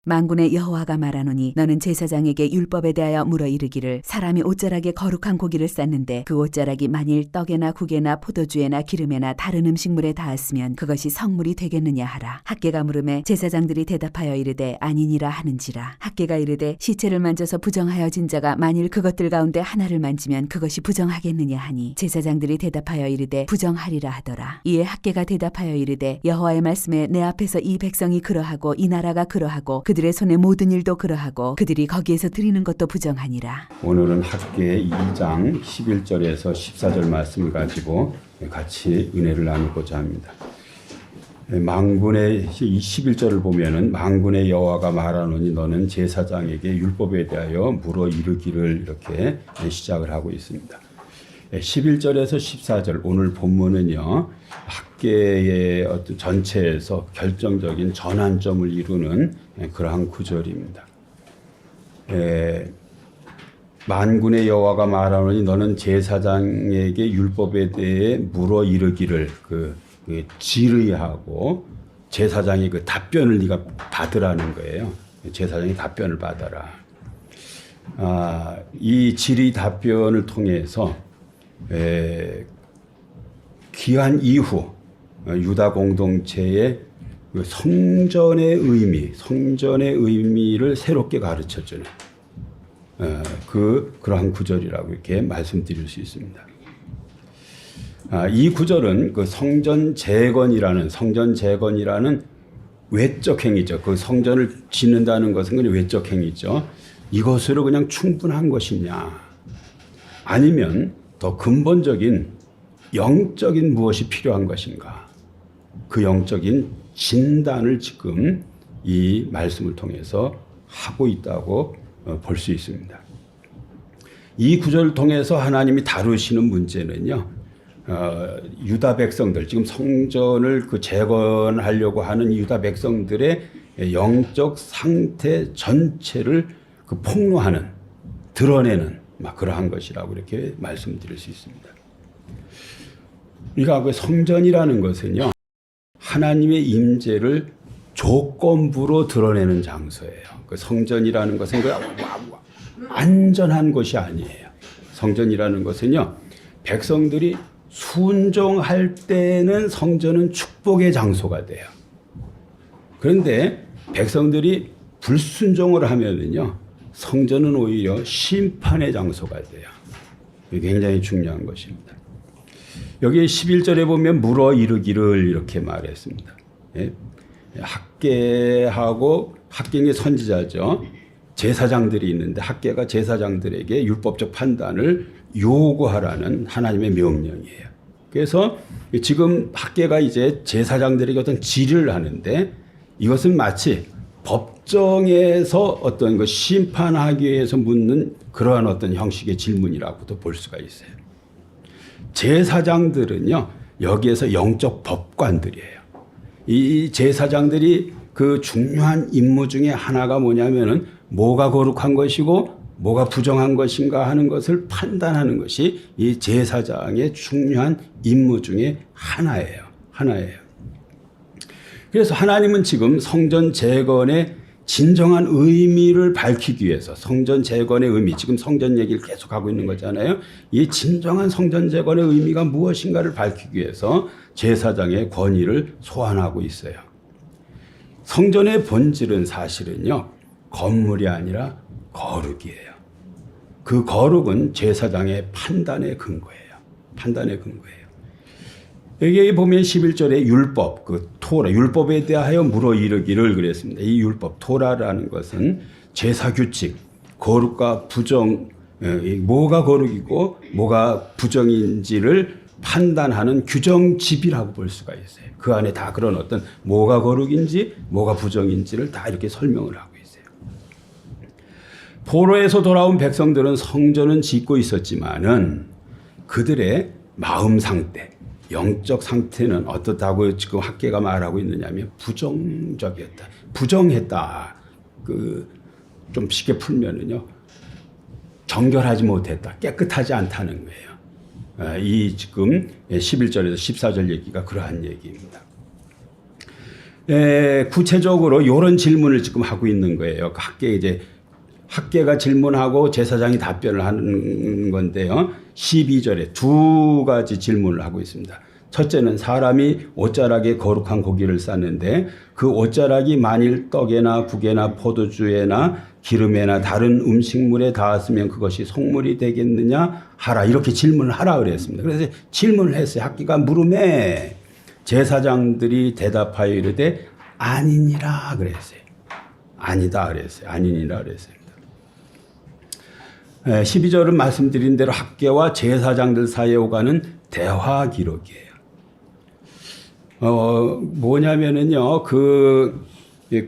만군의 여호와가 말하노니 너는 제사장에게 율법에 대하여 물어 이르기를 사람이 옷자락에 거룩한 고기를 쌌는데 그 옷자락이 만일 떡에나 국에나 포도주에나 기름에나 다른 음식물에 닿았으면 그것이 성물이 되겠느냐 하라. 학개가 물음에 제사장들이 대답하여 이르되 아니니라 하는지라. 학개가 이르되 시체를 만져서 부정하여진 자가 만일 그것들 가운데 하나를 만지면 그것이 부정하겠느냐 하니 제사장들이 대답하여 이르되 부정하리라 하더라. 이에 학개가 대답하여 이르되 여호와의 말씀에 내 앞에서 이 백성이 그러하고 이 나라가 그러하고 그들의 손에 모든 일도 그러하고 그들이 거기에서 드리는 것도 부정하니라. 오늘은 학개 2장 11절에서 14절 말씀을 가지고 같이 은혜를 나누고자 합니다. 만군의 11절을 보면은 만군의 여호와가 말하노니 너는 제사장에게 율법에 대하여 물어 이르기를 이렇게 시작을 하고 있습니다. 11절에서 14절 오늘 본문은요. 학개의 어떤 전체에서 결정적인 전환점을 이루는 그러한 구절입니다. 만군의 여호와가 말하노니 너는 제사장에게 율법에 대해 물어 이르기를 질의하고 제사장이 그 답변을 네가 받으라는 거예요. 제사장이 답변을 받아라. 이 질의 답변을 통해서 귀한 이후 유다 공동체의 그 성전의 의미를 새롭게 가르쳐주는 그러한 구절이라고 이렇게 말씀드릴 수 있습니다. 이 구절은 그 성전 재건이라는 외적 행위죠. 그 성전을 짓는다는 것은 그냥 외적 행위죠. 이것으로 그냥 충분한 것이냐? 아니면 더 근본적인 영적인 무엇이 필요한 것인가? 그 영적인 진단을 지금 이 말씀을 통해서 하고 있다고 볼 수 있습니다. 이 구절을 통해서 하나님이 다루시는 문제는요. 유다 백성들, 지금 성전을 재건하려고 하는 유다 백성들의 영적 상태 전체를 폭로하는, 드러내는 그러한 것이라고 이렇게 말씀드릴 수 있습니다. 그러니까 성전이라는 것은요, 하나님의 임재를 조건부로 드러내는 장소예요. 성전이라는 것은 안전한 것이 아니에요. 성전이라는 것은요, 백성들이 순종할 때는 성전은 축복의 장소가 돼요. 그런데 백성들이 불순종을 하면은요, 성전은 오히려 심판의 장소가 돼요. 굉장히 중요한 것입니다. 여기 11절에 보면 물어 이르기를 이렇게 말했습니다. 학개의 선지자죠. 제사장들이 있는데 학개가 제사장들에게 율법적 판단을 요구하라는 하나님의 명령이에요. 그래서 지금 학개가 이제 제사장들에게 어떤 질의를 하는데 이것은 마치 법정에서 어떤 거 심판하기 위해서 묻는 그러한 어떤 형식의 질문이라고도 볼 수가 있어요. 제사장들은요, 여기에서 영적 법관들이에요. 이 제사장들이 그 중요한 임무 중에 하나가 뭐냐면은 뭐가 거룩한 것이고 뭐가 부정한 것인가 하는 것을 판단하는 것이 이 제사장의 중요한 임무 중에 하나예요. 그래서 하나님은 지금 성전 재건의 진정한 의미를 밝히기 위해서 성전 재건의 의미, 지금 성전 얘기를 계속하고 있는 거잖아요. 이 진정한 성전 재건의 의미가 무엇인가를 밝히기 위해서 제사장의 권위를 소환하고 있어요. 성전의 본질은 사실은요, 건물이 아니라 거룩이에요. 그 거룩은 제사장의 판단의 근거예요. 여기 보면 11절에 율법, 토라, 율법에 대하여 물어 이르기를 그랬습니다. 이 율법, 토라라는 것은 제사 규칙, 거룩과 부정, 뭐가 거룩이고 뭐가 부정인지를 판단하는 규정집이라고 볼 수가 있어요. 그 안에 다 그런 어떤 뭐가 거룩인지 뭐가 부정인지를 다 이렇게 설명을 하고 있어요. 포로에서 돌아온 백성들은 성전은 짓고 있었지만은 그들의 마음 상태, 영적 상태는 어떻다고 지금 학개가 말하고 있느냐면 부정적이었다. 부정했다. 좀 쉽게 풀면은요, 정결하지 못했다. 깨끗하지 않다는 거예요. 이 지금 11절에서 14절 얘기가 그러한 얘기입니다. 구체적으로 이런 질문을 지금 하고 있는 거예요. 학계가 질문하고 제사장이 답변을 하는 건데요. 12절에 두 가지 질문을 하고 있습니다. 첫째는 사람이 옷자락에 거룩한 고기를 쌌는데 그 옷자락이 만일 떡에나 국에나 포도주에나 기름에나 다른 음식물에 닿았으면 그것이 속물이 되겠느냐 하라. 이렇게 질문을 하라 그랬습니다. 그래서 질문을 했어요. 학계가 물음에 제사장들이 대답하여 이르되 아니니라 그랬어요. 아니다 그랬어요. 아니니라 그랬어요. 12절은 말씀드린 대로 학계와 제사장들 사이에 오가는 대화 기록이에요. 뭐냐면은요,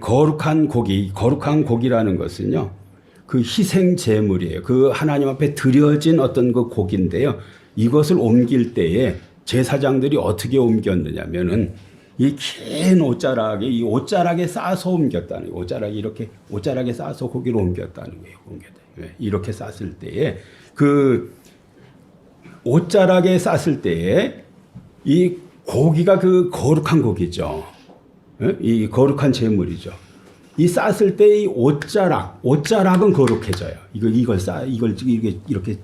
거룩한 고기라는 것은요, 그 희생 제물이에요. 그 하나님 앞에 드려진 어떤 그 고기인데요. 이것을 옮길 때에 제사장들이 어떻게 옮겼느냐면은 이 긴 옷자락에 이 옷자락에 싸서 옮겼다는 거예요. 옷자락에 싸서 고기를 옮겼다는 거예요. 이렇게 쌌을 때에 그 옷자락에 쌌을 때에 이 고기가 그 거룩한 고기죠. 이 거룩한 제물이죠. 이 쌌을 때 이 옷자락은 거룩해져요. 이걸 이렇게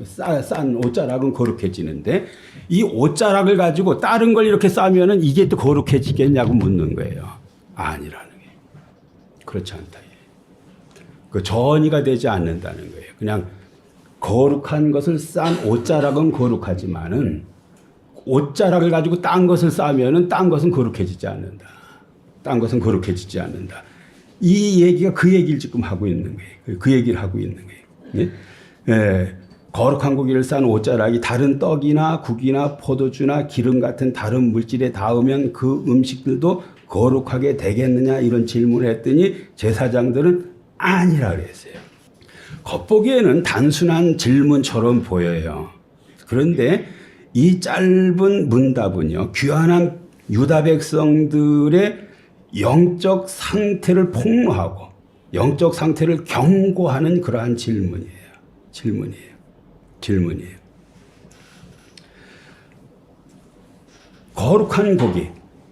싼 옷자락은 거룩해지는데 이 옷자락을 가지고 다른 걸 이렇게 싸면은 이게 또 거룩해지겠냐고 묻는 거예요. 아니라는 게. 그렇지 않다. 그 전이가 되지 않는다는 거예요. 그냥 거룩한 것을 싼 옷자락은 거룩하지만은 옷자락을 가지고 딴 것을 싸면은 딴 것은 거룩해지지 않는다. 딴 것은 거룩해지지 않는다. 이 얘기가 그 얘기를 지금 하고 있는 거예요. 그 얘기를 하고 있는 거예요. 예. 거룩한 고기를 싼 옷자락이 다른 떡이나 국이나 포도주나 기름 같은 다른 물질에 닿으면 그 음식들도 거룩하게 되겠느냐 이런 질문을 했더니 제사장들은 아니라 그랬어요. 겉보기에는 단순한 질문처럼 보여요. 그런데 이 짧은 문답은요, 귀환한 유다 백성들의 영적 상태를 폭로하고 영적 상태를 경고하는 그러한 질문이에요. 거룩한 고기.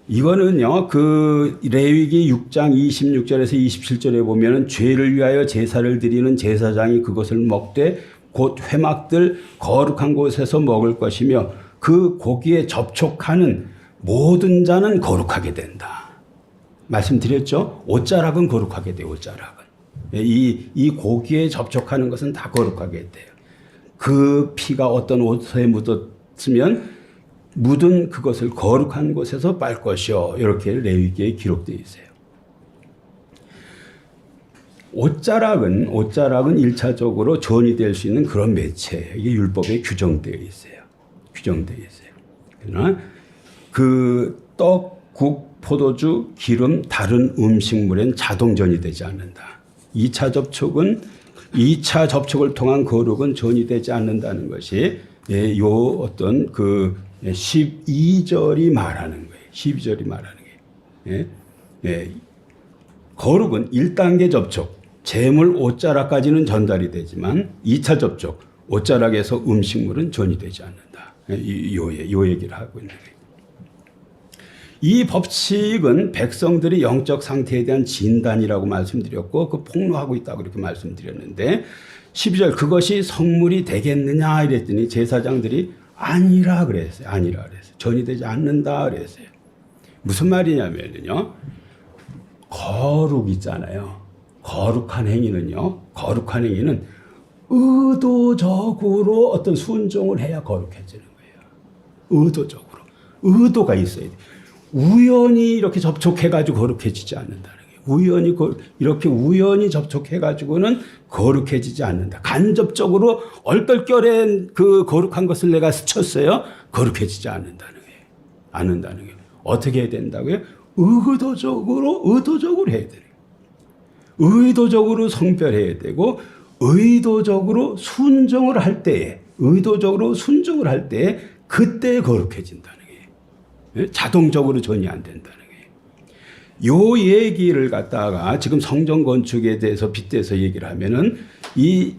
이거는요, 그 레위기 6장 26절에서 27절에 보면은 죄를 위하여 제사를 드리는 제사장이 그것을 먹되 곧 회막들 거룩한 곳에서 먹을 것이며 그 고기에 접촉하는 모든 자는 거룩하게 된다. 말씀드렸죠? 옷자락은 거룩하게 돼요. 옷자락은. 이 고기에 접촉하는 것은 다 거룩하게 돼요. 그 피가 어떤 옷에 묻었으면 묻은 그것을 거룩한 곳에서 빨 것이요. 이렇게 레위기에 기록되어 있어요. 옷자락은 1차적으로 전이 될 수 있는 그런 매체예요. 이게 율법에 규정되어 있어요. 그러나 그 떡, 국, 포도주, 기름, 다른 음식물엔 자동전이 되지 않는다. 2차 접촉을 통한 거룩은 전이 되지 않는다는 것이 요 어떤 그 12절이 말하는 거예요. 12절이 말하는 거예요. 거룩은 1단계 접촉, 제물 옷자락까지는 전달이 되지만 2차 접촉, 옷자락에서 음식물은 전이 되지 않는다. 요 얘기를 하고 있는 거예요. 이 법칙은 백성들의 영적 상태에 대한 진단이라고 말씀드렸고 그 폭로하고 있다고 그렇게 말씀드렸는데 12절 그것이 성물이 되겠느냐 이랬더니 제사장들이 아니라 그랬어요. 전이 되지 않는다 그랬어요. 무슨 말이냐면요. 거룩 있잖아요. 거룩한 행위는 의도적으로 어떤 순종을 해야 거룩해지는 거예요. 의도가 있어야 돼. 우연히 이렇게 접촉해가지고 거룩해지지 않는다는 거예요. 이렇게 우연히 접촉해가지고는 거룩해지지 않는다. 간접적으로 얼떨결에 그 거룩한 것을 내가 스쳤어요. 거룩해지지 않는다는 거예요. 어떻게 해야 된다고요? 의도적으로 해야 돼요. 의도적으로 성별해야 되고 의도적으로 순종을 할 때에 그때 거룩해진다는 거예요. 자동적으로 전이 안 된다는 거예요. 요 얘기를 갖다가 지금 성전 건축에 대해서 빗대서 얘기를 하면은 이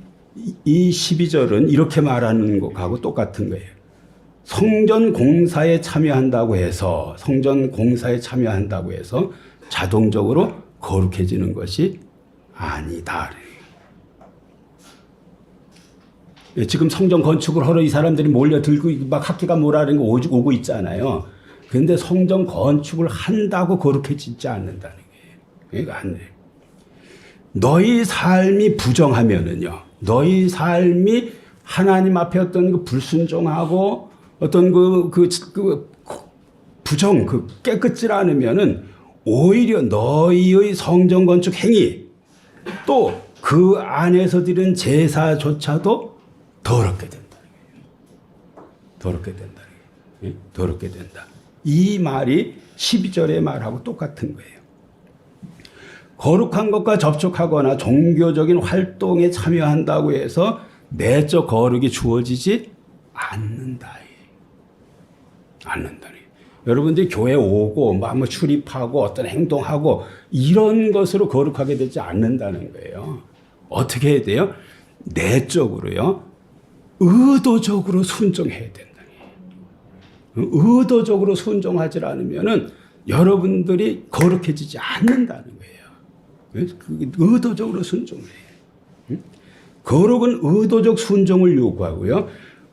12절은 이렇게 말하는 것하고 똑같은 거예요. 성전 공사에 참여한다고 해서 자동적으로 거룩해지는 것이 아니다. 지금 성전 건축을 하러 이 사람들이 몰려들고 막 학기가 뭐라는 거 오고 있잖아요. 그런데 성전 건축을 한다고 거룩해지지 않는다는 거예요. 그러니까 안 돼. 너희 삶이 부정하면은요, 너희 삶이 하나님 앞에 어떤 그 불순종하고 어떤 깨끗질 않으면은 오히려 너희의 성전 건축 행위 또 그 안에서 드리는 제사조차도 더럽게 된다는 거예요. 더럽게 된다. 이 말이 12절의 말하고 똑같은 거예요. 거룩한 것과 접촉하거나 종교적인 활동에 참여한다고 해서 내적 거룩이 주어지지 않는다. 여러분들이 교회 오고 뭐 출입하고 어떤 행동하고 이런 것으로 거룩하게 되지 않는다는 거예요. 어떻게 해야 돼요? 내적으로요. 의도적으로 순종해야 된다. 의도적으로 순종하지 않으면은 여러분들이 거룩해지지 않는다는 거예요. 의도적으로 순종을 해요. 거룩은 의도적 순종을 요구하고요.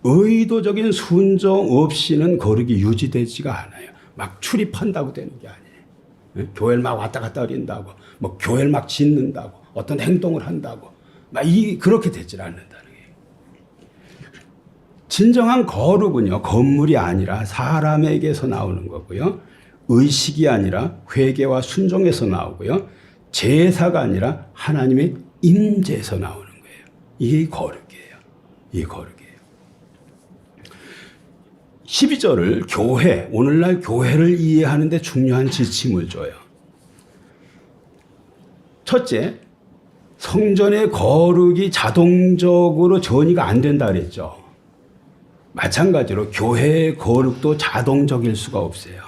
의도적인 순종 없이는 거룩이 유지되지가 않아요. 막 출입한다고 되는 게 아니에요. 교회를 막 왔다 갔다 거린다고, 뭐 교회를 막 짓는다고, 어떤 행동을 한다고, 그렇게 되질 않는다는 거예요. 진정한 거룩은요, 건물이 아니라 사람에게서 나오는 거고요. 의식이 아니라 회개와 순종에서 나오고요. 제사가 아니라 하나님의 임재에서 나오는 거예요. 이게 거룩이에요. 12절을 오늘날 교회를 이해하는 데 중요한 지침을 줘요. 첫째, 성전의 거룩이 자동적으로 전이가 안 된다 그랬죠. 마찬가지로 교회의 거룩도 자동적일 수가 없어요.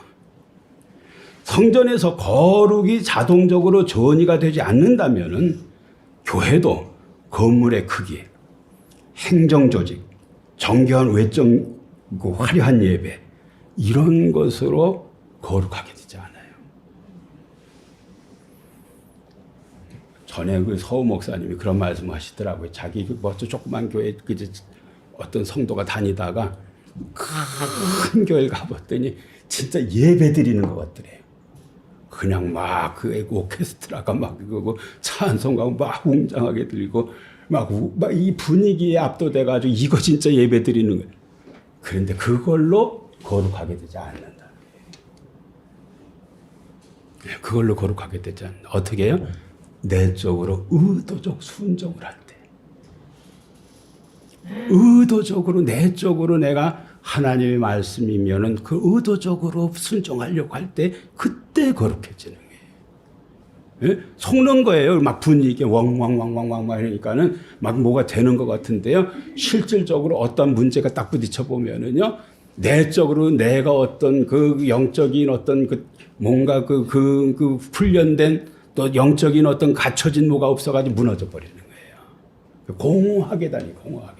성전에서 거룩이 자동적으로 전이가 되지 않는다면은 교회도 건물의 크기, 행정조직, 정교한 외적 화려한 예배 이런 것으로 거룩하게 되지 않아요. 전에 그 서우 목사님이 그런 말씀하시더라고요. 자기 조그만 교회 어떤 성도가 다니다가 큰 교회 가봤더니 진짜 예배 드리는 것 같더래요. 그냥 막 그 오케스트라가 막 그거고 찬송가고 막 웅장하게 들리고 막 이 분위기에 압도돼가지고 이거 진짜 예배 드리는 거예요. 그런데 그걸로 거룩하게 되지 않는다. 그걸로 거룩하게 되지 않는다. 어떻게 해요? 내적으로 의도적 순종을 할 때. 의도적으로 내적으로 내가 하나님의 말씀이면은 그 의도적으로 순종하려고 할 때 그때 거룩해지는 거예요. 예? 속는 거예요. 막 분위기에 왕왕왕왕왕 하니까는 막 뭐가 되는 것 같은데요. 실질적으로 어떤 문제가 딱 부딪혀 보면은요. 내적으로 내가 어떤 그 영적인 어떤 그 뭔가 그 훈련된 또 영적인 어떤 갖춰진 뭐가 없어가지고 무너져 버리는 거예요. 공허하게 다니는 거예요.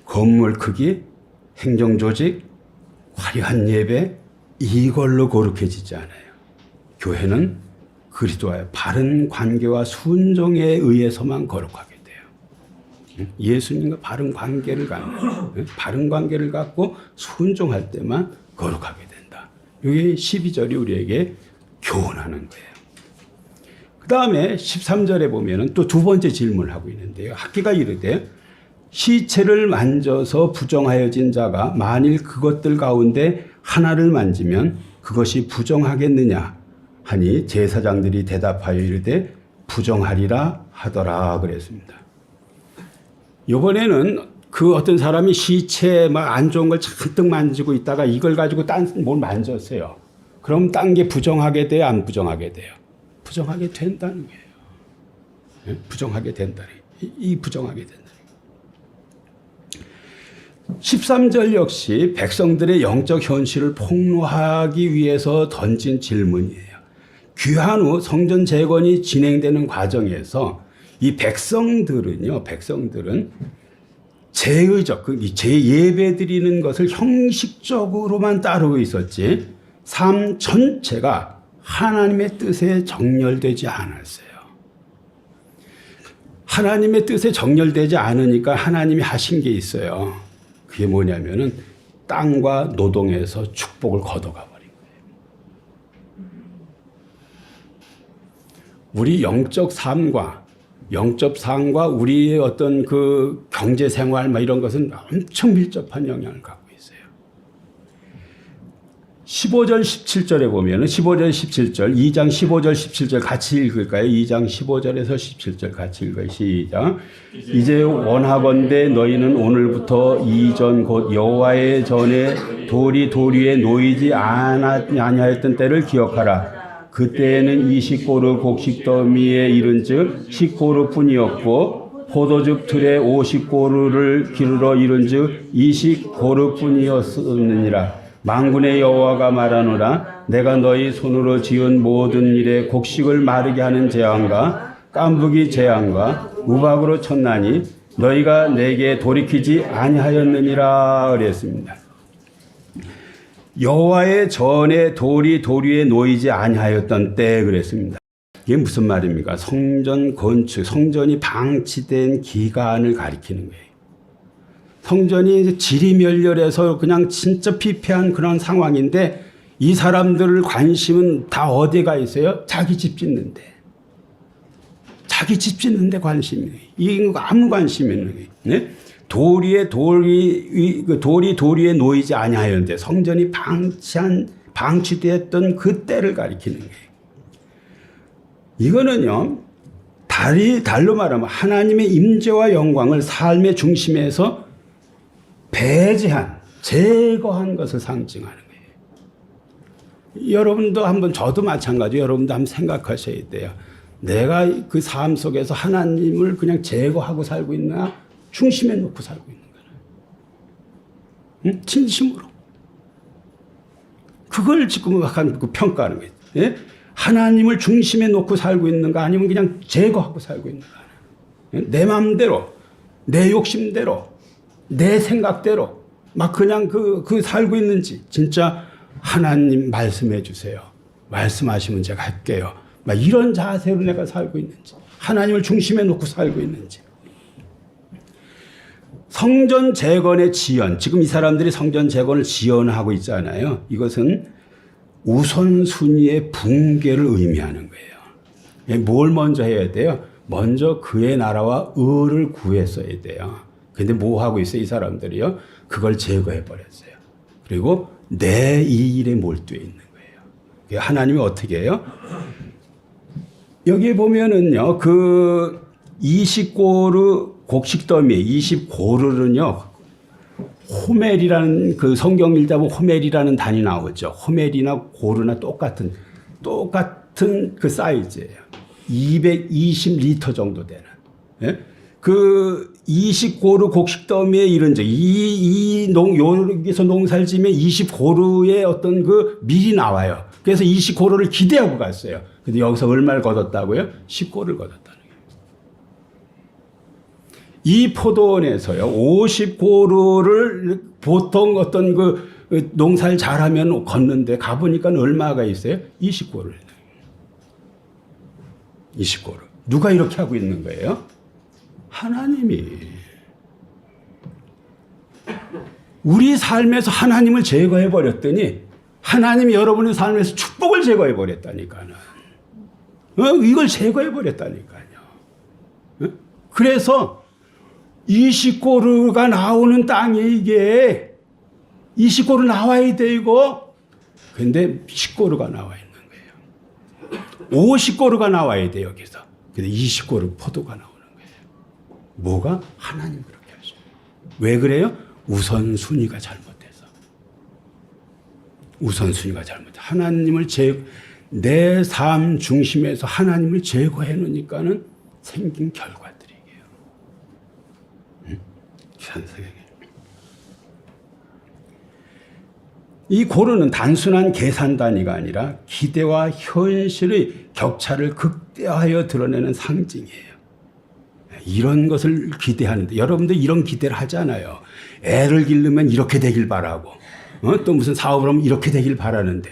건물 크기, 행정조직, 화려한 예배 이걸로 거룩해지지 않아요. 교회는 그리스도와의 바른 관계와 순종에 의해서만 거룩하게 돼요. 예수님과 바른 관계를 갖고 순종할 때만 거룩하게 된다. 이게 12절이 우리에게 교훈하는 거예요. 그 다음에 13절에 보면은 또 두 번째 질문을 하고 있는데요. 학기가 이르되 시체를 만져서 부정하여진 자가 만일 그것들 가운데 하나를 만지면 그것이 부정하겠느냐 하니 제사장들이 대답하여 이르되 부정하리라 하더라 그랬습니다. 이번에는 그 어떤 사람이 시체 막 안 좋은 걸 잔뜩 만지고 있다가 이걸 가지고 딴 뭘 만졌어요. 그럼 딴 게 부정하게 돼요? 안 부정하게 돼요? 부정하게 된다는 거예요. 부정하게 된다. 부정하게 된다. 13절 역시 백성들의 영적 현실을 폭로하기 위해서 던진 질문이에요. 귀한 후 성전 재건이 진행되는 과정에서 이 백성들은 제의적, 제 예배 드리는 것을 형식적으로만 따르고 있었지 삶 전체가 하나님의 뜻에 정렬되지 않았어요. 하나님의 뜻에 정렬되지 않으니까 하나님이 하신 게 있어요. 그게 뭐냐면은 땅과 노동에서 축복을 걷어가 버린 거예요. 우리 영적 삶과 우리의 어떤 그 경제 생활 막 이런 것은 엄청 밀접한 영향을 갖고 있어요. 15절 17절에 보면은 15절 17절 2장 15절 17절 같이 읽을까요? 2장 15절에서 17절 같이 읽어요. 시작. 이제 원하건대 너희는 오늘부터 이전 곧 여호와의 전에 돌이 위에 놓이지 아니하였던 때를 기억하라. 그때에는 20고루 곡식더미에 이른즉 10고루뿐이었고 포도즙 틀에 50고루를 기르러 이른즉 20고루뿐이었느니라. 만군의 여호와가 말하노라. 내가 너희 손으로 지은 모든 일에 곡식을 마르게 하는 재앙과 깐부기 재앙과 우박으로 쳤나니 너희가 내게 돌이키지 아니하였느니라 그랬습니다. 여호와의 전에 돌이 돌 위에 놓이지 아니하였던 때 그랬습니다. 이게 무슨 말입니까? 성전 건축, 성전이 방치된 기간을 가리키는 거예요. 성전이 지리멸렬해서 그냥 진짜 피폐한 그런 상황인데 이 사람들 관심은 다 어디가 있어요? 자기 집 짓는데. 자기 집 짓는데 관심이. 이거 아무 관심이 있는 거예요. 네? 돌이 돌 위에 놓이지 아니하였는데 성전이 방치되었던 그 때를 가리키는 거예요. 이거는요, 달로 말하면 하나님의 임재와 영광을 삶의 중심에서 배제한, 제거한 것을 상징하는 거예요. 여러분도 한번, 저도 마찬가지예요. 여러분도 한번 생각하셔야 돼요. 내가 그 삶 속에서 하나님을 그냥 제거하고 살고 있나? 중심에 놓고 살고 있는 거예요. 응? 진심으로. 그걸 지금 평가하는 거예요. 예? 하나님을 중심에 놓고 살고 있는가 아니면 그냥 제거하고 살고 있는가. 내 마음대로, 내 욕심대로, 내 생각대로 막 그냥 그 살고 있는지 진짜 하나님 말씀해 주세요. 말씀하시면 제가 할게요. 막 이런 자세로 내가 살고 있는지, 하나님을 중심에 놓고 살고 있는지. 성전 재건의 지연, 지금 이 사람들이 성전 재건을 지연하고 있잖아요. 이것은 우선순위의 붕괴를 의미하는 거예요. 뭘 먼저 해야 돼요? 먼저 그의 나라와 의를 구했어야 돼요. 근데 뭐 하고 있어요? 이 사람들이요. 그걸 제거해 버렸어요. 그리고 내 이 일에 몰두해 있는 거예요. 하나님이 어떻게 해요? 여기 보면은요, 그 20고루 곡식더미 20고루는요, 호멜이라는 그 성경 읽다 보면 호멜이라는 단위 나오죠. 호멜이나 고루나 똑같은 그 사이즈예요. 220리터 정도 되는. 예? 그 20고루 곡식더미에 이른 적, 여기서 농사를 지면 20고루의 어떤 그 밀이 나와요. 그래서 20고루를 기대하고 갔어요. 근데 여기서 얼마를 거뒀다고요? 10고루를 거뒀다는 거예요. 이 포도원에서요, 50고루를 보통 어떤 그 농사를 잘하면 걷는데 가보니까 얼마가 있어요? 20고루. 20고루. 누가 이렇게 하고 있는 거예요? 하나님이. 우리 삶에서 하나님을 제거해 버렸더니 하나님이 여러분의 삶에서 축복을 제거해 버렸다니까요. 이걸 제거해 버렸다니까요. 그래서 20고루가 나오는 땅에 이게 20고루 나와야 되고, 근데 10고루가 나와 있는 거예요. 50고루가 나와야 돼요, 여기서. 근데 20고루 포도가 나오는 거예요. 뭐가? 하나님 그렇게 하셔요. 왜 그래요? 우선순위가 잘못돼서. 우선순위가 잘못돼. 하나님을 내 삶 중심에서 하나님을 제거해 놓으니까는 생긴 결과들이에요. 이 고루는 단순한 계산 단위가 아니라 기대와 현실의 격차를 극대화하여 드러내는 상징이에요. 이런 것을 기대하는데 여러분들 이런 기대를 하잖아요. 애를 기르면 이렇게 되길 바라고 또 무슨 사업을 하면 이렇게 되길 바라는데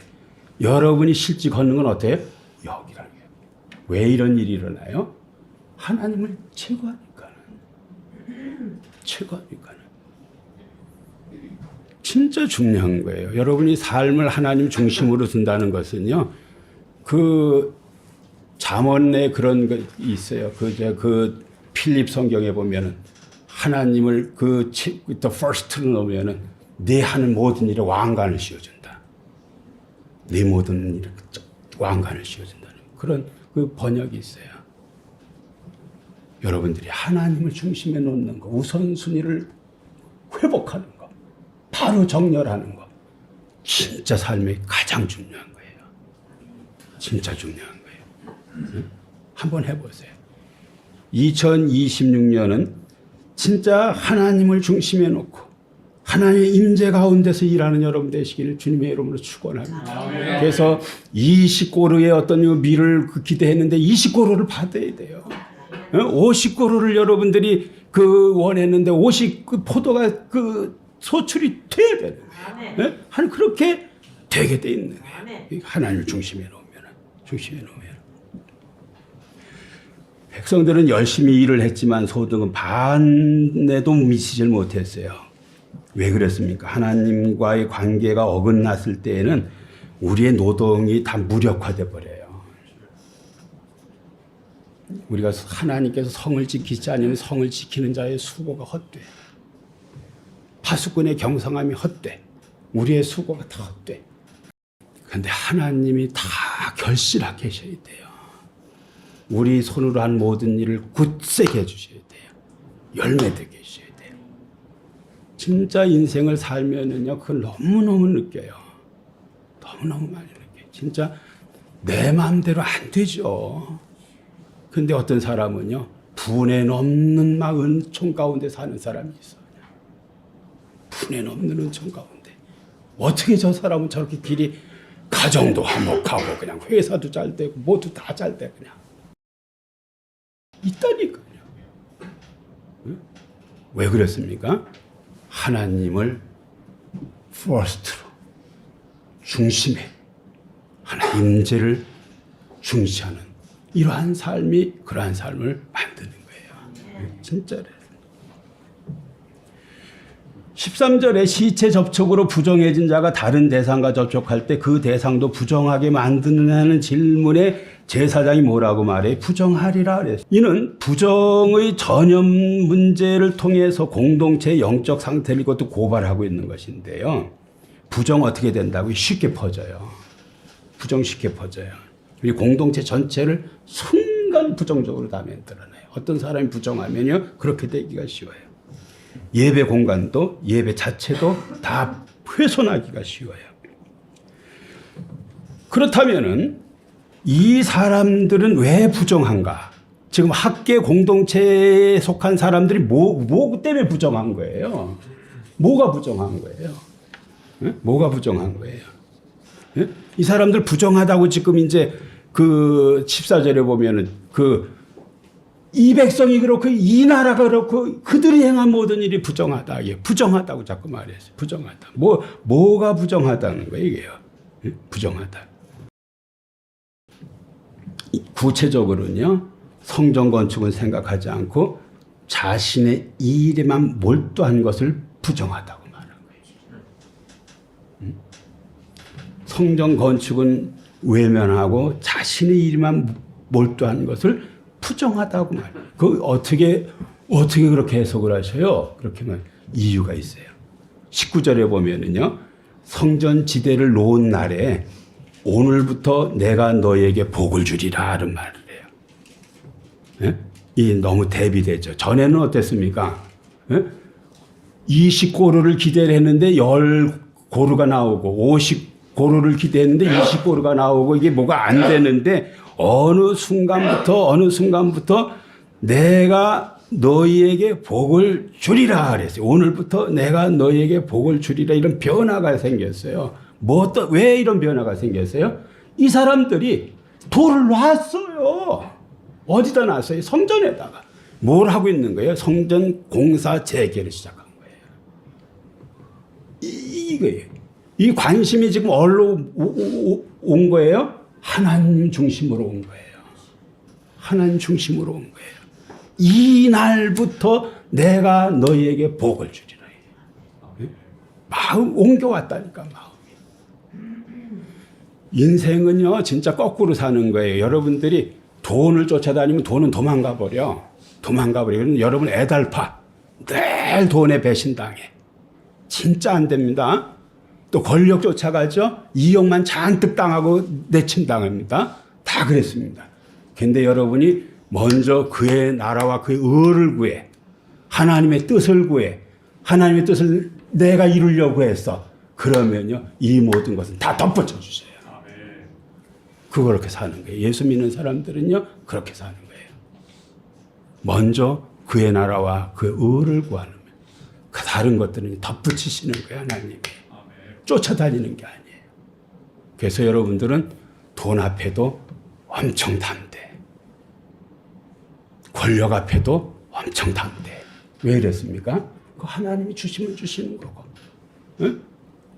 여러분이 실제 걷는 건 어때요? 여기라는 거예요. 왜 이런 일이 일어나요? 하나님을 제거하니까는. 진짜 중요한 거예요. 여러분이 삶을 하나님 중심으로 둔다는 것은요. 그 잠언에 그런 거 있어요. 그 필립 성경에 보면은 하나님을 the first로 놓으면은 내 하는 모든 일에 왕관을 씌워준다. 내 모든 일에 왕관을 씌워준다는 그런 그 번역이 있어요. 여러분들이 하나님을 중심에 놓는 거, 우선순위를 회복하는 거, 바로 정렬하는 거, 진짜 삶에 가장 중요한 거예요. 진짜 중요한 거예요. 한번 해보세요. 2026년은 진짜 하나님을 중심에 놓고 하나님의 임재 가운데서 일하는 여러분 되시기를 주님의 이름으로 축원합니다. 그래서 20고루의 어떤 미를 기대했는데 20고루를 받아야 돼요. 50고루를 여러분들이 원했는데 50 포도가 소출이 돼야 되는 거예요. 하나님 그렇게 되게 돼 있는 거예요. 하나님을 중심에 놓으면. 백성들은 열심히 일을 했지만 소득은 반에도 미치질 못했어요. 왜 그랬습니까? 하나님과의 관계가 어긋났을 때에는 우리의 노동이 다 무력화돼 버려요. 우리가 하나님께서 성을 지키지 않으면 성을 지키는 자의 수고가 헛돼. 파수꾼의 경성함이 헛돼. 우리의 수고가 다 헛돼. 그런데 하나님이 다 결실하게 계셔야 돼요. 우리 손으로 한 모든 일을 굳세게 해주셔야 돼요. 열매되게 해주셔야 돼요. 진짜 인생을 살면은요, 그걸 너무너무 느껴요. 너무너무 많이 느껴요. 진짜 내 마음대로 안 되죠. 근데 어떤 사람은요, 분에 넘는 막 은총 가운데 사는 사람이 있어요. 분에 넘는 은총 가운데. 어떻게 저 사람은 저렇게 길이 가정도 화목하고 그냥 회사도 잘 되고 모두 다 잘 돼 그냥. 있다니까요. 왜 그랬습니까? 하나님을 first로 중심에 하나님 임재를 중시하는 이러한 삶이 그러한 삶을 만드는 거예요. 진짜로. 13절에 시체 접촉으로 부정해진 자가 다른 대상과 접촉할 때 그 대상도 부정하게 만드는 질문에 제사장이 뭐라고 말해? 부정하리라 그랬어요. 이는 부정의 전염 문제를 통해서 공동체의 영적 상태를 이것도 고발하고 있는 것인데요. 부정 어떻게 된다고? 쉽게 퍼져요. 부정 쉽게 퍼져요. 우리 공동체 전체를 순간 부정적으로 다 만들어내요. 어떤 사람이 부정하면요, 그렇게 되기가 쉬워요. 예배 공간도 예배 자체도 다 훼손하기가 쉬워요. 그렇다면은 이 사람들은 왜 부정한가? 지금 학계 공동체에 속한 사람들이 뭐 때문에 부정한 거예요? 뭐가 부정한 거예요? 뭐가 부정한 거예요? 이 사람들 부정하다고 지금 이제 14절에 보면은 이 백성이 그렇고 이 나라가 그렇고 그들이 행한 모든 일이 부정하다. 예, 부정하다고 자꾸 말했어요. 부정하다. 뭐가 부정하다는 거예요, 이게요? 부정하다. 구체적으로는요, 성전 건축은 생각하지 않고 자신의 일에만 몰두한 것을 부정하다고 말하는 거예요. 성전 건축은 외면하고 자신의 일에만 몰두한 것을 부정하다고 말해요. 어떻게 그렇게 해석을 하셔요? 그렇게만 이유가 있어요. 19절에 보면은요, 성전 지대를 놓은 날에 오늘부터 내가 너에게 복을 주리라 하는 말을 해요. 예? 이 너무 대비되죠. 전에는 어땠습니까? 예? 20고루를 기대를 했는데 10고루가 나오고 50고루를 기대했는데 20고루가 나오고 이게 뭐가 안 되는데 어느 순간부터 내가 너희에게 복을 주리라 그랬어요. 오늘부터 내가 너희에게 복을 주리라 이런 변화가 생겼어요. 왜 이런 변화가 생겼어요? 이 사람들이 돌을 놨어요. 어디다 놨어요? 성전에다가. 뭘 하고 있는 거예요? 성전 공사 재개를 시작한 거예요. 이거예요. 이 관심이 지금 어디로 온 거예요? 하나님 중심으로 온 거예요. 하나님 중심으로 온 거예요. 이날부터 내가 너희에게 복을 주리라. 마음 옮겨왔다니까, 마음이. 인생은요, 진짜 거꾸로 사는 거예요. 여러분들이 돈을 쫓아다니면 돈은 도망가 버려. 여러분 애달파. 늘 돈에 배신당해. 진짜 안 됩니다. 또 권력 쫓아가죠. 이용만 잔뜩 당하고 내침당합니다. 다 그랬습니다. 근데 여러분이 먼저 그의 나라와 그의 의를 구해. 하나님의 뜻을 구해. 하나님의 뜻을 내가 이루려고 했어. 그러면요, 이 모든 것은 다 덧붙여 주세요. 그렇게 사는 거예요. 예수 믿는 사람들은요, 그렇게 사는 거예요. 먼저 그의 나라와 그의 의를 구하는 거예요. 그 다른 것들은 덧붙이시는 거예요, 하나님이. 쫓아다니는 게 아니에요. 그래서 여러분들은 돈 앞에도 엄청 담대. 권력 앞에도 엄청 담대. 왜 이랬습니까? 그 하나님이 주시면 주시는 거고. 응?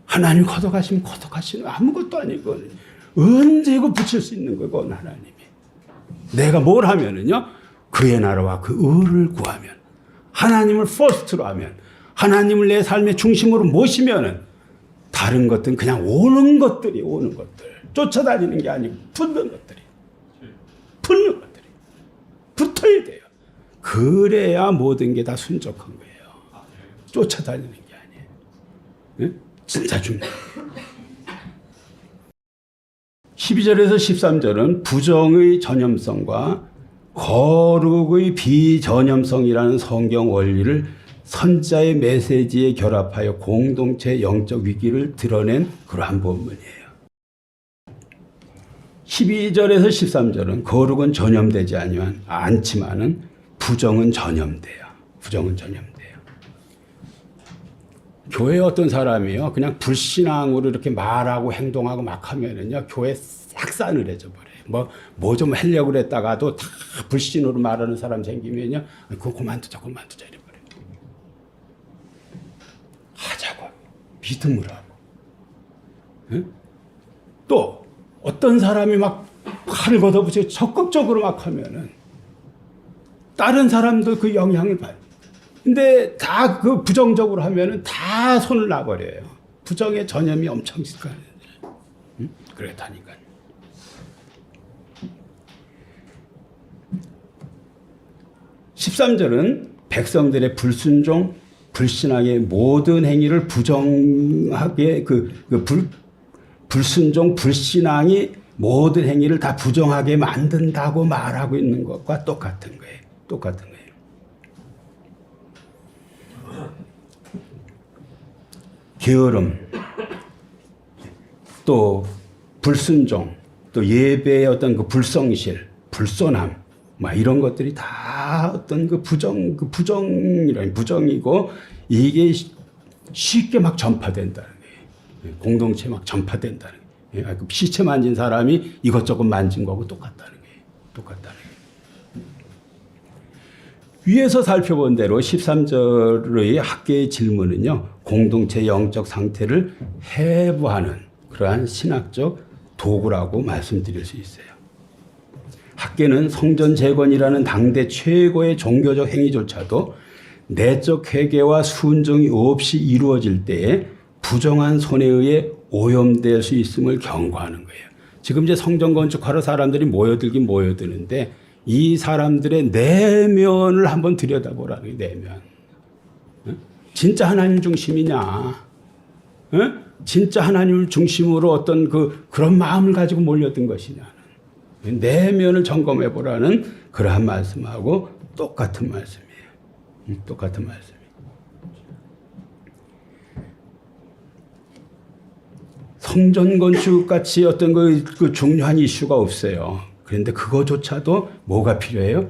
하나님이 걷어가시면 걷어가시는 아무것도 아니고 언제 이거 붙일 수 있는 거고 하나님이. 내가 뭘 하면은요, 그의 나라와 그 의를 구하면, 하나님을 퍼스트로 하면, 하나님을 내 삶의 중심으로 모시면은 다른 것들은 그냥 오는 것들. 쫓아다니는 게 아니고 붙는 것들이. 붙어야 돼요. 그래야 모든 게 다 순적한 거예요. 쫓아다니는 게 아니에요. 네? 진짜 중요해요. 12절에서 13절은 부정의 전염성과 거룩의 비전염성이라는 성경 원리를 선자의 메시지에 결합하여 공동체 영적 위기를 드러낸 그러한 본문이에요. 12절에서 13절은 거룩은 전염되지 않지만은 부정은 전염돼요. 교회 어떤 사람이요, 그냥 불신앙으로 이렇게 말하고 행동하고 막 하면은요, 교회 싹 싸늘해져 버려요. 뭐 좀 하려고 그랬다가도 다 불신으로 말하는 사람 생기면요, 그거 그만두자 이래버려요. 하자고 하고, 믿음을 하고. 응? 또 어떤 사람이 막 칼을 걷어붙이고 적극적으로 막 하면은 다른 사람도 그 영향을 받아요. 근데 다 그 부정적으로 하면은 다 손을 놔버려요. 부정의 전염이 엄청 있을 거예요. 응? 그렇다니까요. (13절은) 백성들의 불순종, 불신앙의 모든 행위를 부정하게 불순종, 불신앙이 모든 행위를 다 부정하게 만든다고 말하고 있는 것과 똑같은 거예요. 게으름, 또 불순종, 또 예배의 어떤 그 불성실, 불손함, 막 이런 것들이 다 어떤 그 부정이고, 이게 쉽게 막 전파된다는 거예요. 공동체 막 전파된다는 거예요. 시체 만진 사람이 이것저것 만진 거하고 똑같다는 거예요. 위에서 살펴본 대로 13절의 학계의 질문은요, 공동체 영적 상태를 해부하는 그러한 신학적 도구라고 말씀드릴 수 있어요. 학계는 성전 재건이라는 당대 최고의 종교적 행위조차도 내적 회개와 순종이 없이 이루어질 때에 부정한 손에 의해 오염될 수 있음을 경고하는 거예요. 지금 이제 성전 건축하러 사람들이 모여드는데 이 사람들의 내면을 한번 들여다보라는 거예요. 내면. 진짜 하나님 중심이냐? 진짜 하나님을 중심으로 어떤 그런 마음을 가지고 몰려든 것이냐는 내면을 점검해 보라는 그러한 말씀하고 똑같은 말씀이에요. 똑같은 말씀이에요. 성전 건축 같이 어떤 그 중요한 이슈가 없어요. 그런데 그거조차도 뭐가 필요해요?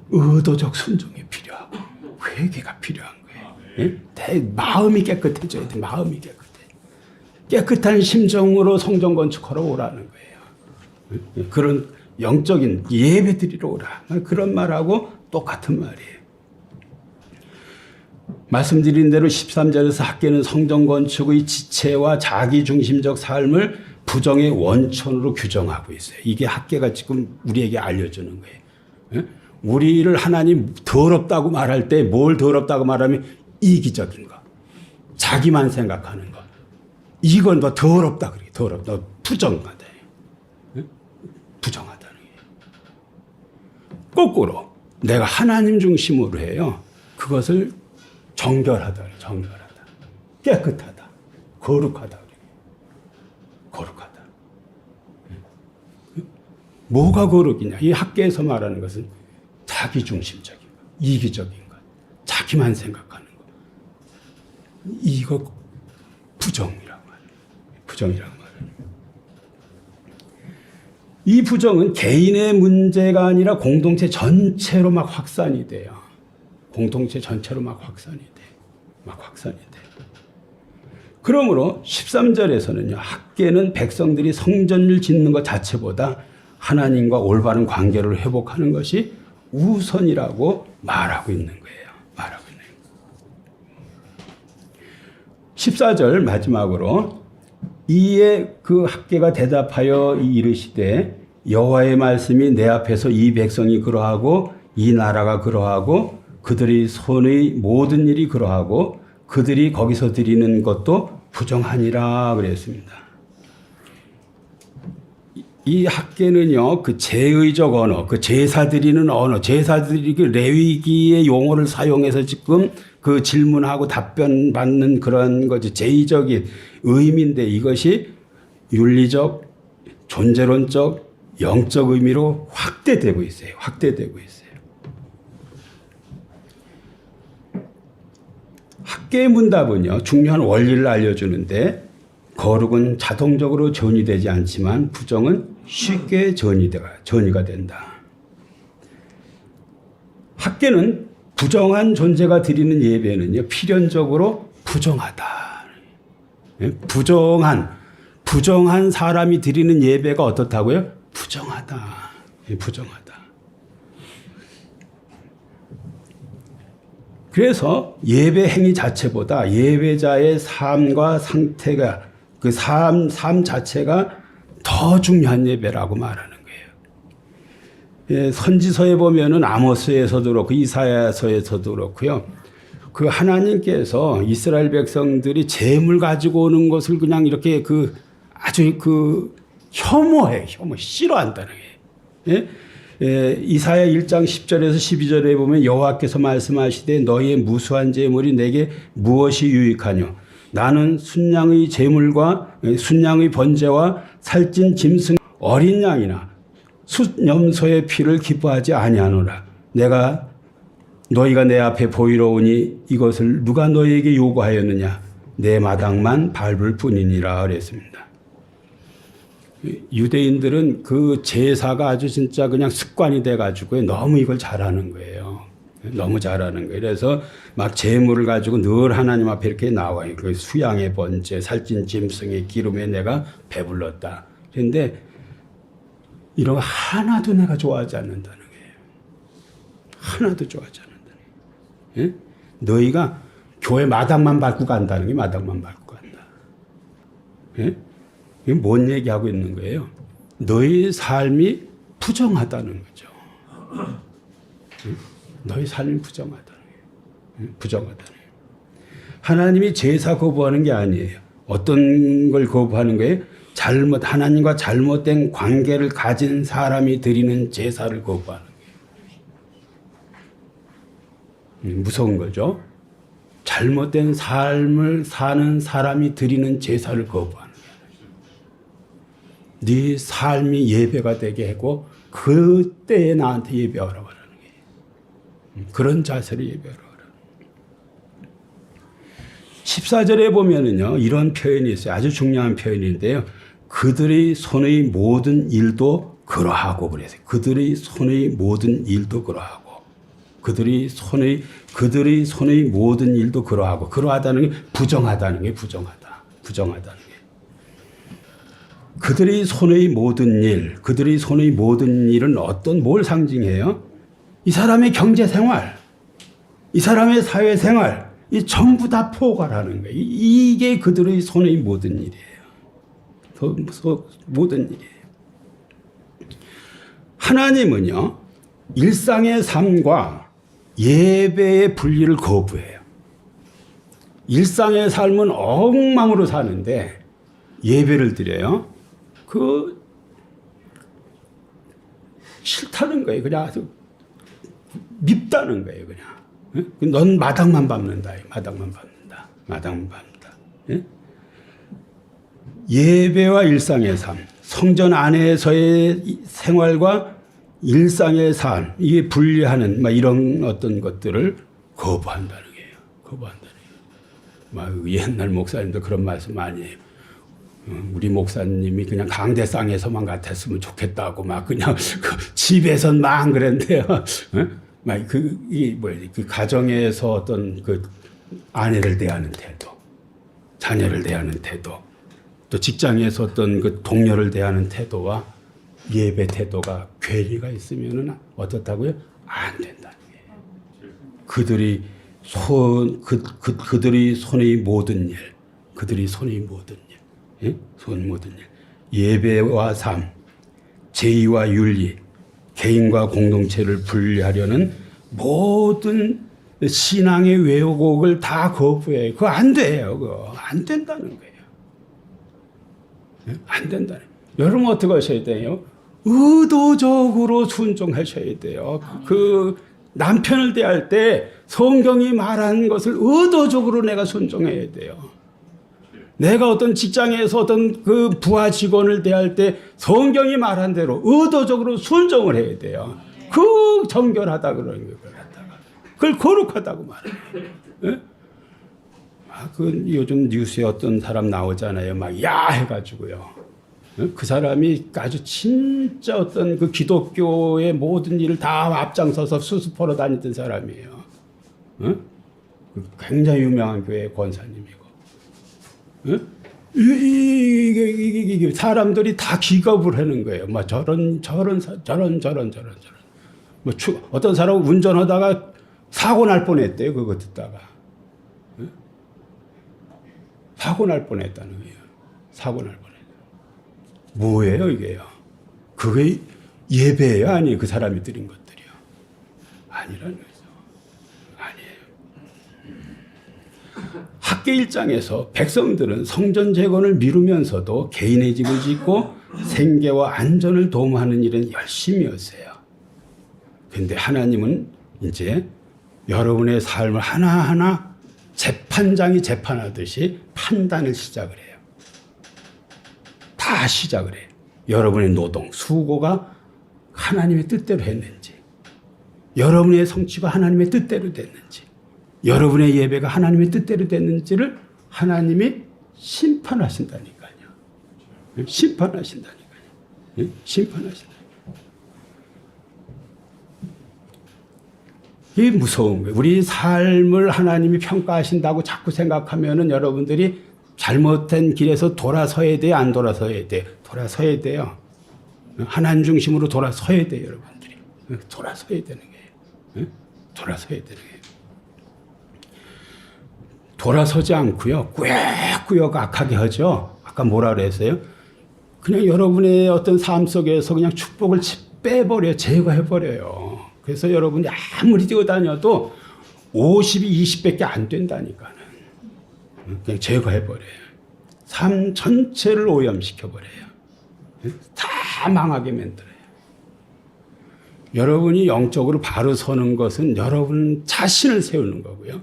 의도적 순종이 필요하고 회개가 필요한 거예요. 마음이 깨끗해져야 돼. 마음이 깨끗해. 깨끗한 심정으로 성전 건축하러 오라는 거예요. 그런 영적인 예배 드리러 오라. 그런 말하고 똑같은 말이에요. 말씀드린 대로 13절에서 학계는 성전 건축의 지체와 자기중심적 삶을 부정의 원천으로 규정하고 있어요. 이게 학계가 지금 우리에게 알려주는 거예요. 예? 우리를 하나님 더럽다고 말할 때 뭘 더럽다고 말하면 이기적인 거, 자기만 생각하는 거. 이건 뭐 더럽다 그래. 더럽다. 부정하다. 예? 부정하다는 거예요. 거꾸로 내가 하나님 중심으로 해요. 그것을 정결하다. 정결하다. 깨끗하다. 거룩하다. 거룩하다. 뭐가 거룩이냐? 이 학계에서 말하는 것은 자기중심적인 것, 이기적인 것, 자기만 생각하는 것. 이거 부정이라고 말해요. 부정이라고 말해요. 이 부정은 개인의 문제가 아니라 공동체 전체로 막 확산이 돼요. 공동체 전체로 막 확산이 돼. 막 확산이 돼. 그러므로 13절에서는요. 학계는 백성들이 성전을 짓는 것 자체보다 하나님과 올바른 관계를 회복하는 것이 우선이라고 말하고 있는 거예요. 말하고 있는 거예요. 14절 마지막으로 이에 그 학계가 대답하여 이르시되 여호와의 말씀이 내 앞에서 이 백성이 그러하고 이 나라가 그러하고 그들이 손의 모든 일이 그러하고 그들이 거기서 드리는 것도 부정하니라 그랬습니다. 이 학계는요, 그 제의적 언어, 그 제사 드리는 언어, 제사들이 그 레위기의 용어를 사용해서 지금 그 질문하고 답변 받는 그런 거지, 제의적인 의미인데 이것이 윤리적, 존재론적, 영적 의미로 확대되고 있어요. 확대되고 있어요. 학계의 문답은요, 중요한 원리를 알려주는데 거룩은 자동적으로 전이되지 않지만 부정은 쉽게 전이가 된다. 학계는 부정한 존재가 드리는 예배는요, 필연적으로 부정하다. 부정한 사람이 드리는 예배가 어떻다고요? 부정하다. 부정하다. 그래서 예배 행위 자체보다 예배자의 삶과 상태가 그 삶 자체가 더 중요한 예배라고 말하는 거예요. 예, 선지서에 보면은 아모스에서도 그렇고 이사야서에서도 그렇고요. 그 하나님께서 이스라엘 백성들이 재물 가지고 오는 것을 그냥 이렇게 그 아주 그 혐오해, 싫어한다는 거예요. 예? 이사야 1장 10절에서 12절에 보면 여호와께서 말씀하시되 너희의 무수한 재물이 내게 무엇이 유익하뇨? 나는 순양의 재물과 순양의 번제와 살찐 짐승 어린 양이나 숫염소의 피를 기뻐하지 아니하노라. 너희가 내 앞에 보이러 오니 이것을 누가 너희에게 요구하였느냐? 내 마당만 밟을 뿐이니라 그랬습니다. 유대인들은 그 제사가 아주 진짜 그냥 습관이 돼가지고 너무 이걸 잘하는 거예요. 너무 잘하는 거예요. 그래서 막 재물을 가지고 늘 하나님 앞에 이렇게 나와요. 그 수양의 번제, 살찐 짐승의 기름에 내가 배불렀다. 그런데 이런 거 하나도 내가 좋아하지 않는다는 거예요. 하나도 좋아하지 않는다는 거예요. 예? 너희가 교회 마당만 밟고 간다는 게 마당만 밟고 간다. 예? 이게 뭔 얘기하고 있는 거예요? 너희 삶이 부정하다는 거죠. 너희 삶이 부정하다는 거예요. 부정하다는 거예요. 하나님이 제사 거부하는 게 아니에요. 어떤 걸 거부하는 거예요? 하나님과 잘못된 관계를 가진 사람이 드리는 제사를 거부하는 거예요. 무서운 거죠. 잘못된 삶을 사는 사람이 드리는 제사를 거부하는 거예요. 네 삶이 예배가 되게 하고 그때에 나한테 예배하라고 하는 거예요. 그런 자세로 예배하라고 하는 거예요. 14절에 보면은요, 이런 표현이 있어요. 아주 중요한 표현인데요. 그들의 손의 모든 일도 그러하고 그랬어요. 그들의 손의 모든 일도 그러하고. 그들의 손의 모든 일도 그러하고. 그러하다는 게 부정하다는 게 부정하다는 게. 그들의 손의 모든 일은 뭘 상징해요? 이 사람의 경제 생활, 이 사람의 사회 생활, 이 전부 다 포괄하는 거예요. 이게 그들의 손의 모든 일이에요. 모든 일이에요. 하나님은요, 일상의 삶과 예배의 분리를 거부해요. 일상의 삶은 엉망으로 사는데 예배를 드려요. 싫다는 거예요. 그냥 아주 밉다는 거예요. 그냥. 넌 마당만 밟는다. 마당만 밟는다. 마당만 밟는다. 예? 예배와 일상의 삶, 성전 안에서의 생활과 일상의 삶, 이게 분리하는 이런 어떤 것들을 거부한다는 거예요. 거부한다는 거예요. 옛날 목사님도 그런 말씀 많이 해요. 우리 목사님이 그냥 강대상에서만 같았으면 좋겠다고 그냥 집에선 막 그랬는데요. 그 가정에서 어떤 그 아내를 대하는 태도, 자녀를 대하는 태도, 또 직장에서 어떤 그 동료를 대하는 태도와 예배 태도가 괴리가 있으면은 어떻다고요? 안 된다는 거예요. 그들이 손의 모든 일, 그들이 손의 모든 일, 예? 손 모든 일, 예배와 삶, 제의와 윤리, 개인과 공동체를 분리하려는 모든 신앙의 왜곡을 다 거부해요. 그거 안 돼요. 그거 안 된다는 거예요. 예? 안 된다는 거예요. 여러분 어떻게 하셔야 돼요? 의도적으로 순종하셔야 돼요. 그 남편을 대할 때 성경이 말하는 것을 의도적으로 내가 순종해야 돼요. 내가 어떤 직장에서 어떤 그 부하 직원을 대할 때 성경이 말한 대로 의도적으로 순종을 해야 돼요. 그 정결하다 그러는 걸 갖다가 그걸 거룩하다고 말해요. 예? 그 요즘 뉴스에 어떤 사람 나오잖아요. 야 해가지고요. 그 사람이 아주 진짜 어떤 그 기독교의 모든 일을 다 앞장서서 수습하러 다니던 사람이에요. 굉장히 유명한 교회 권사님이고. 이게 사람들이 다 기겁을 하는 거예요. 저런. 어떤 사람은 운전하다가 사고 날 뻔했대요. 그거 듣다가. 사고 날 뻔했다는 거예요. 사고 날 뻔했다. 뭐예요, 이게요? 그게 예배예요? 아니에요? 그 사람이 드린 것들이요? 아니라는 거죠. 아니에요. 학계 일장에서 백성들은 성전 재건을 미루면서도 개인의 집을 짓고 생계와 안전을 도모하는 일은 열심히 했어요. 그런데 하나님은 이제 여러분의 삶을 하나하나 재판장이 재판하듯이 판단을 시작을 해요. 다 시작을 해요. 여러분의 노동, 수고가 하나님의 뜻대로 했는지, 여러분의 성취가 하나님의 뜻대로 됐는지, 여러분의 예배가 하나님의 뜻대로 됐는지를 하나님이 심판하신다니까요. 심판하신다니까요. 심판하신다니까요. 이게 무서운 거예요. 우리 삶을 하나님이 평가하신다고 자꾸 생각하면은 여러분들이 잘못된 길에서 돌아서야 돼요? 안 돌아서야 돼요? 돌아서야 돼요. 하나님 중심으로 돌아서야 돼요, 여러분들이. 돌아서야 되는 거예요. 돌아서야 되는 거예요. 돌아서지 않고요. 꾸역꾸역 악하게 하죠. 아까 뭐라 그랬어요? 그냥 여러분의 어떤 삶 속에서 그냥 축복을 빼버려요. 제거해버려요. 그래서 여러분이 아무리 뛰어다녀도 50이 20밖에 안 된다니까는. 그냥 제거해버려요. 삶 전체를 오염시켜버려요. 다 망하게 만들어요. 여러분이 영적으로 바로 서는 것은 여러분 자신을 세우는 거고요.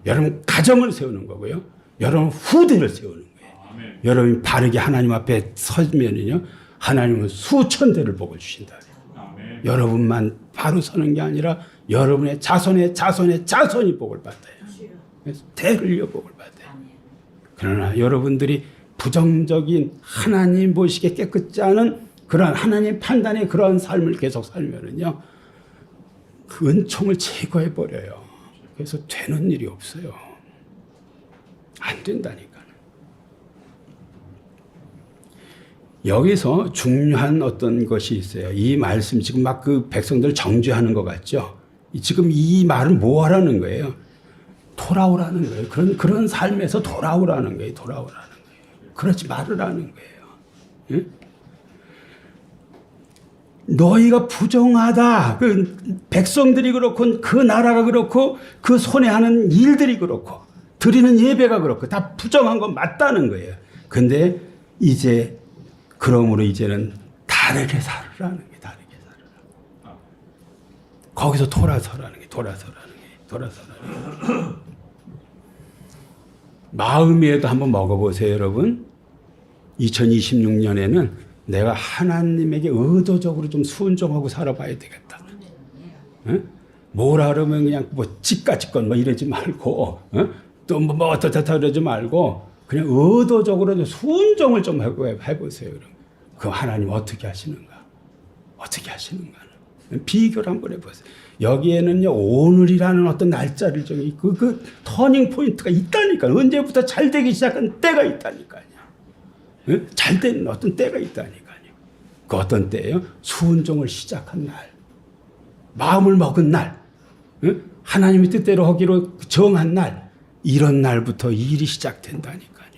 여러분 가정을 세우는 거고요. 여러분 후대를 세우는 거예요. 여러분이 바르게 하나님 앞에 서면은요, 하나님은 수천 대를 복을 주신다. 여러분만 바로 서는 게 아니라 여러분의 자손의 자손이 복을 받아요. 그래서 대를 복을 받아요. 그러나 여러분들이 부정적인 하나님 보시기에 깨끗지 않은 그런 하나님 판단의 그런 삶을 계속 살면은요, 그 은총을 제거해 버려요. 그래서 되는 일이 없어요. 안 된다니까. 여기서 중요한 어떤 것이 있어요. 이 말씀 지금 막 그 백성들 정죄하는 것 같죠? 지금 이 말은 뭐 하라는 거예요? 돌아오라는 거예요. 그런 삶에서 돌아오라는 거예요. 돌아오라는 거예요. 그러지 말으라는 거예요. 응? 너희가 부정하다. 그 백성들이 그렇고 그 나라가 그렇고 그 손에 하는 일들이 그렇고 드리는 예배가 그렇고 다 부정한 건 맞다는 거예요. 근데 이제 그러므로 이제는 다르게 살으라는 게 다르게 살으라. 거기서 돌아서라는 게 돌아서라는 게. 마음에도 한번 먹어보세요, 여러분. 2026년에는 내가 하나님에게 의도적으로 좀 순종하고 살아봐야 되겠다. 응? 뭐라 그러면 그냥 뭐 집가집건 뭐 이러지 말고, 응? 또 뭐 어떻다 그러지 말고 그냥 의도적으로 순종을 좀 해보세요. 그럼 하나님 어떻게 하시는가? 어떻게 하시는가? 비교를 한번 해보세요. 여기에는요, 오늘이라는 어떤 날짜를 정해, 그 터닝 포인트가 있다니까. 언제부터 잘 되기 시작한 때가 있다니까요. 응? 잘 되는 어떤 때가 있다니까요. 그 어떤 때예요? 순종을 시작한 날. 마음을 먹은 날. 응? 하나님의 뜻대로 하기로 정한 날. 이런 날부터 일이 시작된다니까요.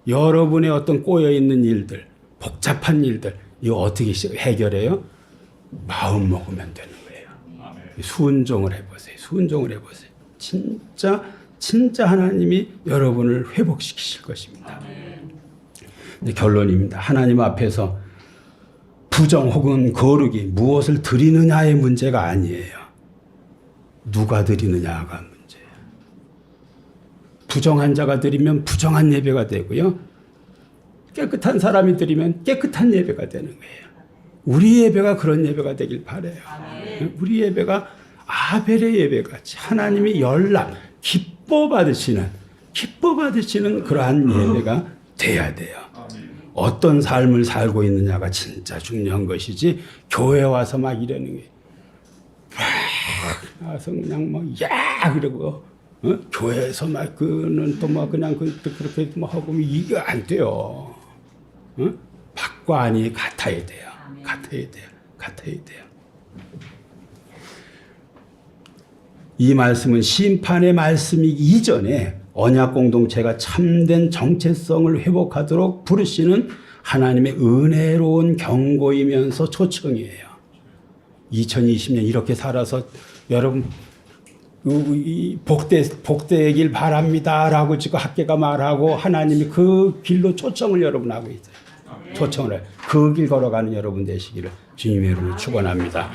여러분의 어떤 꼬여있는 일들, 복잡한 일들, 이거 어떻게 해결해요? 마음 먹으면 되는 거예요. 순종을 해보세요. 순종을 해보세요. 진짜 하나님이 여러분을 회복시키실 것입니다. 근데 결론입니다. 하나님 앞에서 부정 혹은 거룩이 무엇을 드리느냐의 문제가 아니에요. 누가 드리느냐가 문제예요. 부정한 자가 드리면 부정한 예배가 되고요. 깨끗한 사람이 드리면 깨끗한 예배가 되는 거예요. 우리 예배가 그런 예배가 되길 바라요. 우리 예배가 아벨의 예배같이 하나님이 열람, 기뻐 받으시는 그러한 예배가 돼야 돼요. 어떤 삶을 살고 있느냐가 진짜 중요한 것이지, 교회 와서 막 이러는 게 와서 그냥 이러고 교회에서 막 그는 또 뭐 그냥 그렇게 뭐 하고 이게 안 돼요. 밖과 안이 같아야 돼요. 같아야 돼요. 이 말씀은 심판의 말씀이기 이전에 언약 공동체가 참된 정체성을 회복하도록 부르시는 하나님의 은혜로운 경고이면서 초청이에요. 2020년 이렇게 살아서 여러분 복되길 바랍니다라고 지금 학계가 말하고 하나님이 그 길로 초청을 여러분 하고 있어요. 초청을 해요. 그 길 걸어가는 여러분 되시기를 주님의 이름으로 축원합니다.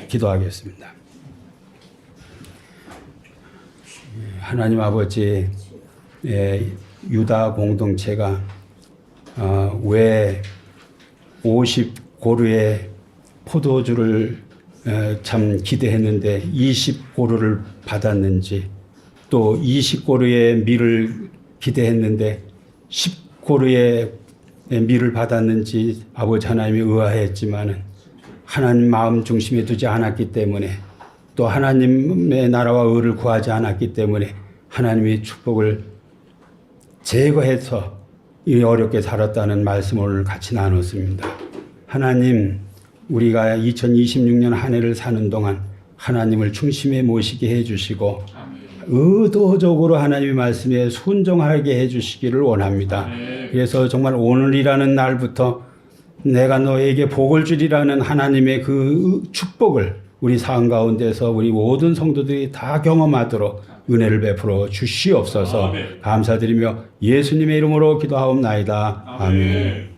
기도하겠습니다. 하나님 아버지, 유다 공동체가 왜 50고루의 포도주를 참 기대했는데 20고루를 받았는지, 또 20고루의 밀을 기대했는데 10고루의 밀을 받았는지 아버지 하나님이 의아했지만은 하나님 마음 중심에 두지 않았기 때문에, 또 하나님의 나라와 의를 구하지 않았기 때문에 하나님의 축복을 제거해서 이 어렵게 살았다는 말씀을 오늘 같이 나눴습니다. 하나님, 우리가 2026년 한 해를 사는 동안 하나님을 중심에 모시게 해주시고 의도적으로 하나님의 말씀에 순종하게 해주시기를 원합니다. 그래서 정말 오늘이라는 날부터 내가 너에게 복을 주리라는 하나님의 그 축복을 우리 삶 가운데서 우리 모든 성도들이 다 경험하도록 은혜를 베풀어 주시옵소서. 감사드리며 예수님의 이름으로 기도하옵나이다. 아멘.